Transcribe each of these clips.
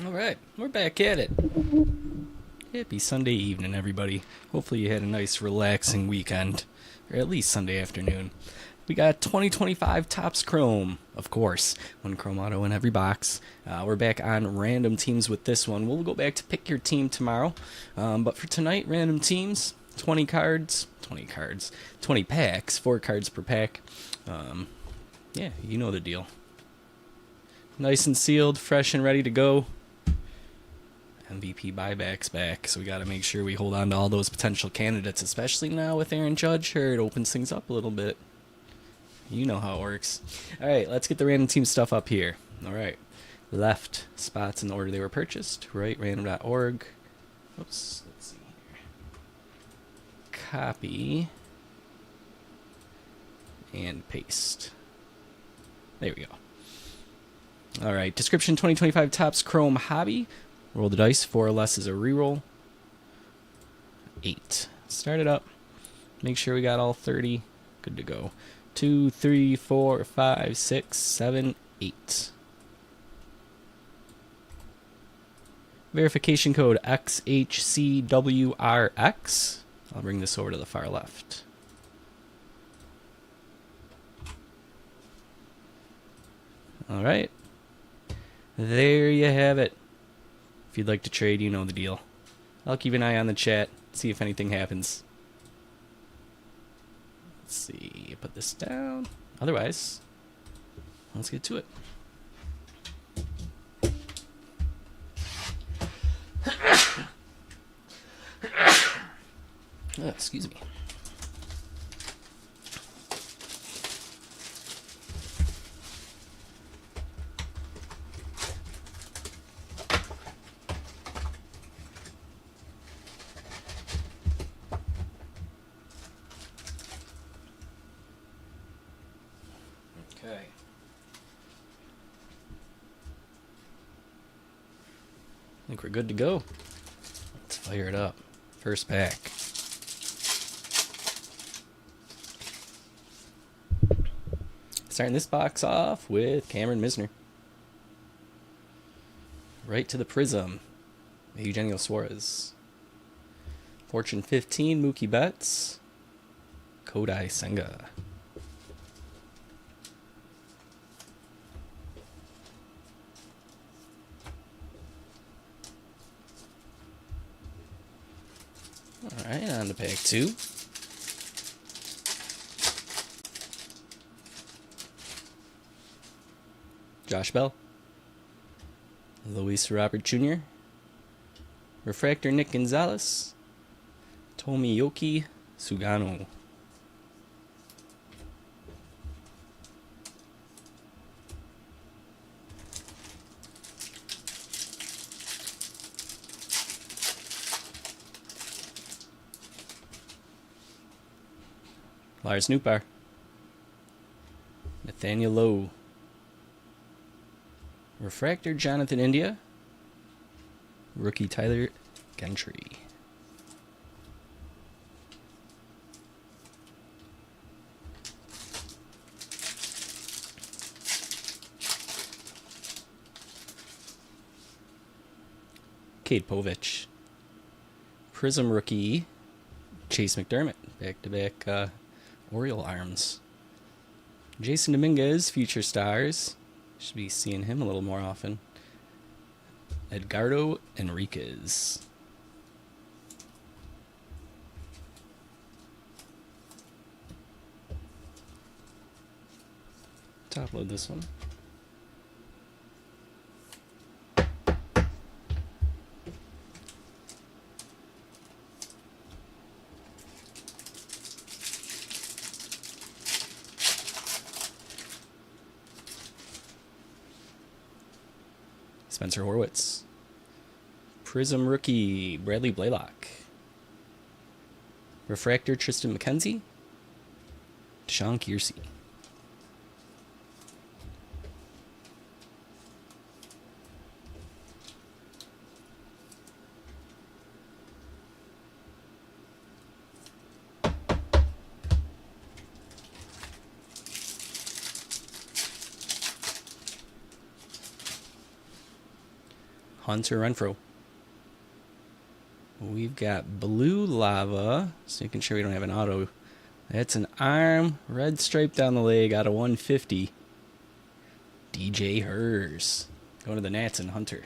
All right, we're back at it. Happy Sunday evening, everybody. Hopefully, you had a nice, relaxing weekend, or at least Sunday afternoon. We got 2025 Topps Chrome, of course, one Chrome Auto in every box. We're back on random teams with this one. We'll go back to pick your team tomorrow, but for tonight, random teams, 20 packs, 4 cards per pack. Yeah, you know the deal. Nice and sealed, fresh and ready to go. MVP buybacks back, so we got to make sure we hold on to all those potential candidates, especially now with Aaron Judge here. It opens things up a little bit. You know how it works. All right, let's get the random team stuff up here. All right, left spots in the order they were purchased. Right, random.org. Oops, let's see here. Copy and paste. There we go. All right, description: 2025 Topps Chrome Hobby. Roll the dice. 4 or less is a reroll. 8. Start it up. Make sure we got all 30. Good to go. 2, 3, 4, 5, 6, 7, 8. Verification code XHCWRX. I'll bring this over to the far left. All right. There you have it. If you'd like to trade, you know the deal. I'll keep an eye on the chat, see if anything happens. Let's see, put this down. Otherwise, let's get to it. Oh, excuse me. Okay. I think we're good to go. Let's fire it up. First pack. Starting this box off with Cameron Misner. Right to the Prism. Eugenio Suarez. Fortune 15, Mookie Betts. Kodai Senga. Alright, on to pack 2. Josh Bell. Luis Robert Jr. Refractor Nick Gonzalez. Tomoyoki Sugano. Lars Nootbaar. Nathaniel Lowe. Refractor Jonathan India. Rookie Tyler Gentry. Cade Povich. Prism rookie Chase McDermott. Back-to-back Oriole arms. Jason Dominguez, Future Stars. Should be seeing him a little more often. Edgardo Enriquez. Top load this one. Spencer Horwitz. Prism rookie Bradley Blaylock. Refractor Tristan McKenzie. Deshaun Kiersey. Hunter Renfro. We've got Blue Lava. Just making sure we don't have an auto. That's an arm. Red stripe down the leg out of 150. DJ Hers. Going to the Nats and Hunter.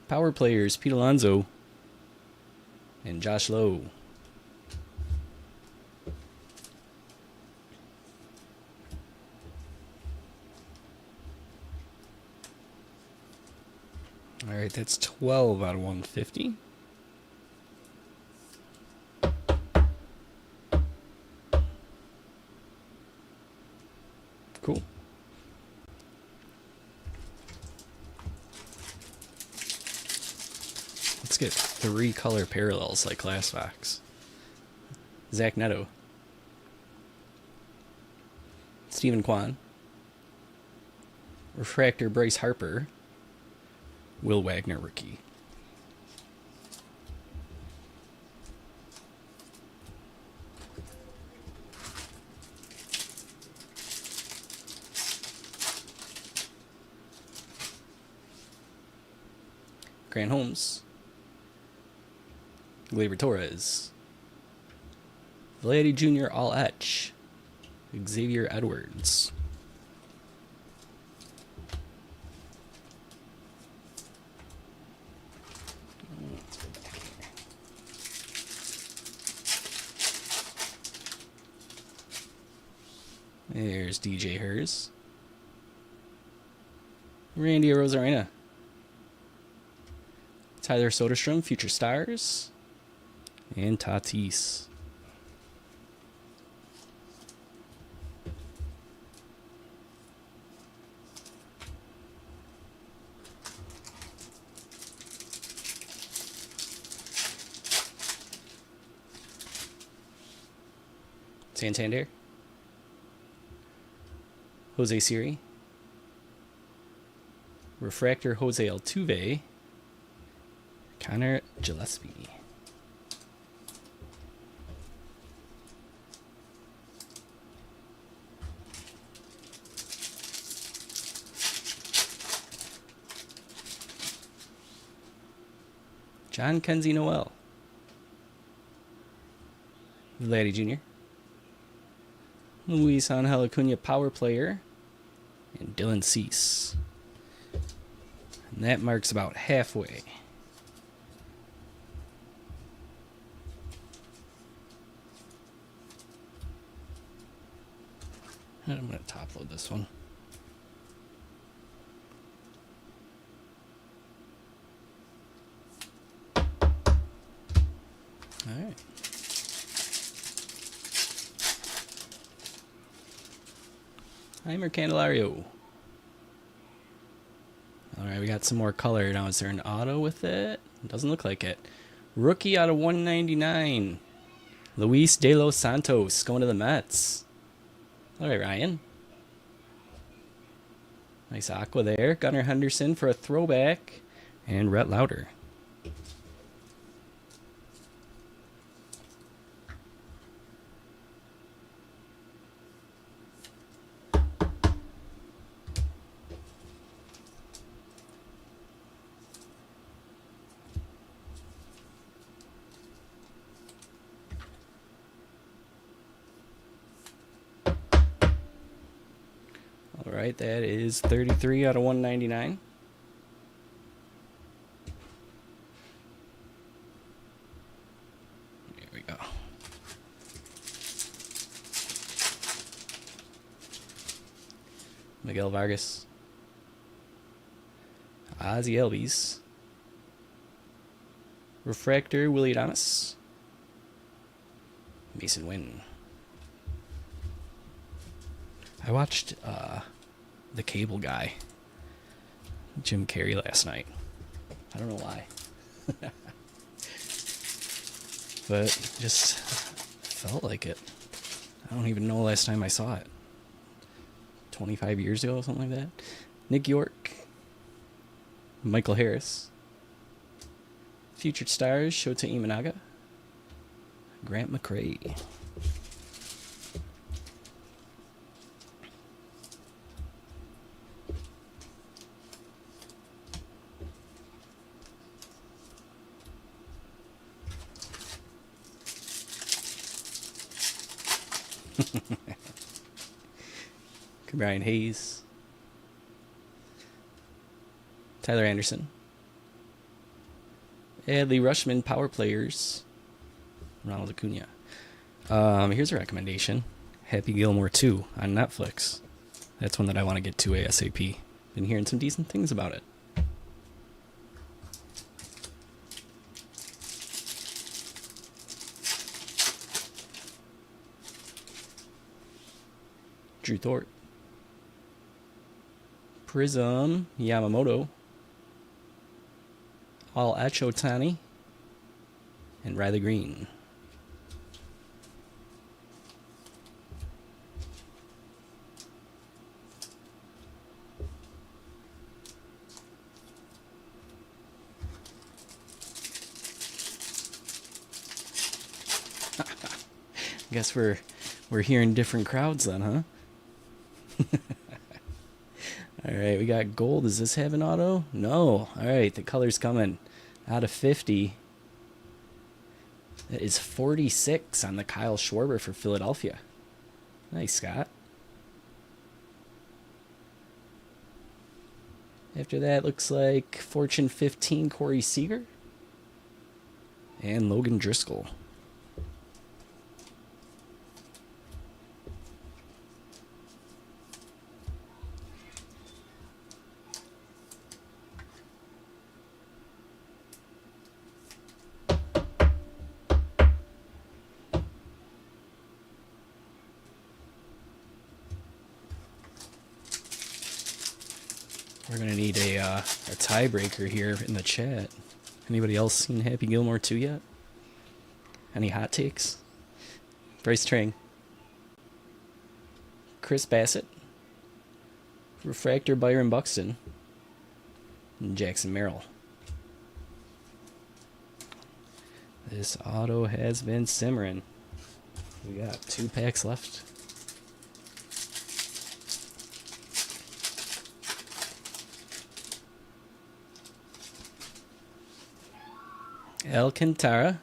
Power players, Pete Alonso and Josh Lowe. All right, that's 12 out of 150. Cool. Let's get 3 color parallels like last box. Zach Neto. Stephen Kwan. Refractor Bryce Harper. Will Wagner rookie. Grant Holmes. Gleyber Torres. Vladdy Jr. All Etch. Xavier Edwards. Let's go back here. There's DJ Hers. Randy Arozarena. Tyler Soderstrom, Future Stars. And Tatis. Santander. Jose Siri. Refractor Jose Altuve. Connor Gillespie. John Kenzie Noel. Vladdy Jr. Luis Angel Acuna power player. And Dylan Cease. And that marks about halfway. And I'm going to top load this one. All right. Heimer Candelario. All right, we got some more color. Now, is there an auto with it? Doesn't look like it. Rookie out of 199. Luis De Los Santos going to the Mets. All right, Ryan. Nice aqua there. Gunnar Henderson for a throwback. And Rhett Lauder. All right, that is 33 out of 199. There we go. Miguel Vargas. Ozzie Albies. Refractor, Willie Adames. Mason Wynn. I watched The Cable Guy, Jim Carrey, last night. I don't know why. But just felt like it. I don't even know last time I saw it. 25 years ago, something like that. Nick York. Michael Harris. Future Stars, Shota Imanaga. Grant McCray. Brian Hayes. Tyler Anderson. Adley Rushman, power players. Ronald Acuna. Here's a recommendation. Happy Gilmore 2 on Netflix. That's one that I want to get to ASAP. Been hearing some decent things about it. Drew Thorpe. Prism Yamamoto. All Achotani. And Riley Green. Guess we're hearing different crowds then, huh? All right, we got gold. Does this have an auto? No. All right, the color's coming. Out of 50. That is 46 on the Kyle Schwarber for Philadelphia. Nice, Scott. After that, looks like Fortune 15, Corey Seager. And Logan Driscoll. We're going to need a tiebreaker here in the chat. Anybody else seen Happy Gilmore 2 yet? Any hot takes? Bryce Trang. Chris Bassett. Refractor Byron Buxton. And Jackson Merrill. This auto has been simmering. We got 2 packs left. Alcantara.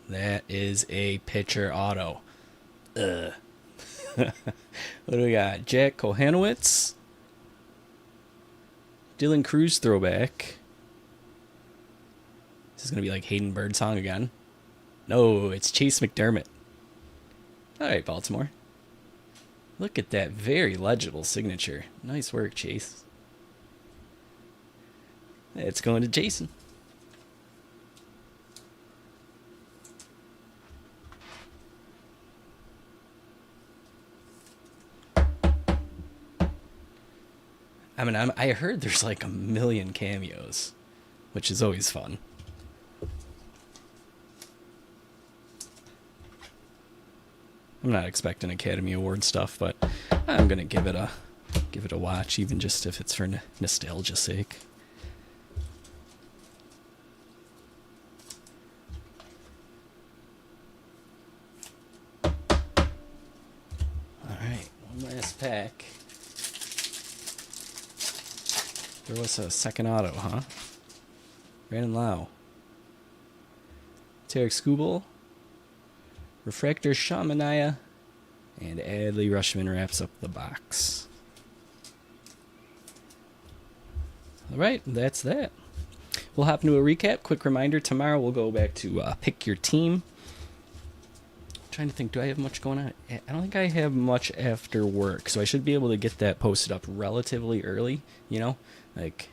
That is a pitcher auto. Ugh. What do we got? Jack Kohanowitz. Dylan Cruz throwback. This is going to be like Hayden Birdsong again. No, it's Chase McDermott. All right, Baltimore. Look at that very legible signature. Nice work, Chase. It's going to Jason. I mean, I heard there's like 1 million cameos, which is always fun. I'm not expecting Academy Award stuff, but I'm gonna give it a watch, even just if it's for nostalgia's sake. All right, one last pack. There was a second auto, huh? Brandon Lau. Tarek Skubal. Refractor Shamanaya. And Adley Rushman wraps up the box. Alright, that's that. We'll hop into a recap. Quick reminder, tomorrow we'll go back to pick your team. Trying to think, do I have much going on? I don't think I have much after work, so I should be able to get that posted up relatively early, like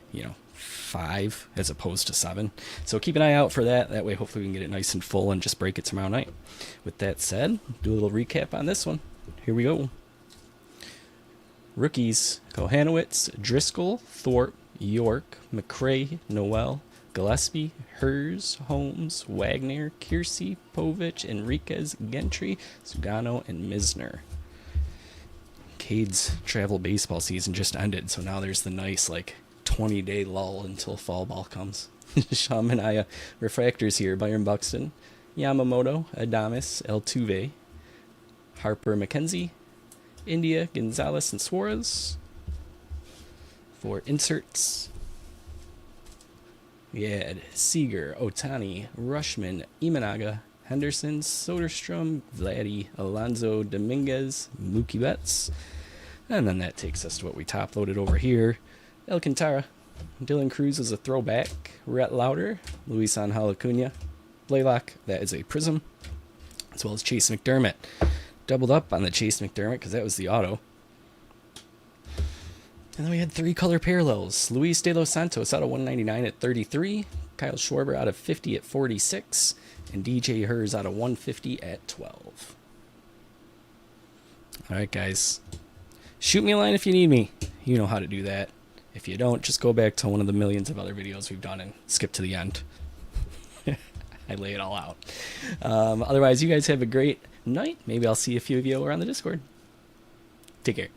5 as opposed to 7. So keep an eye out for that. That way, hopefully, we can get it nice and full and just break it tomorrow night. With that said, do a little recap on this one. Here we go. Rookies: Kohanowitz, Driscoll, Thorpe, York, McRae, Noel, Gillespie, Hers, Holmes, Wagner, Kiersey, Povich, Enriquez, Gentry, Sugano, and Misner. Cade's travel baseball season just ended, so now there's the nice 20-day lull until fall ball comes. Shamanaya refractors here: Byron Buxton, Yamamoto, Adames, Altuve, Harper, McKenzie, India, Gonzalez, and Suarez. For inserts, we had Seager, Otani, Rushman, Imanaga, Henderson, Soderstrom, Vladdy, Alonso, Dominguez, Mookie Betts. And then that takes us to what we top loaded over here. Alcantara, Dylan Cruz is a throwback, Rhett Lauder, Luis Angel Acuna, Blaylock, that is a prism, as well as Chase McDermott. Doubled up on the Chase McDermott because that was the auto. And then we had 3 color parallels. Luis De Los Santos out of 199 at 33. Kyle Schwarber out of 50 at 46. And DJ Hers out of 150 at 12. All right, guys. Shoot me a line if you need me. You know how to do that. If you don't, just go back to one of the millions of other videos we've done and skip to the end. I lay it all out. Otherwise, you guys have a great night. Maybe I'll see a few of you over on the Discord. Take care.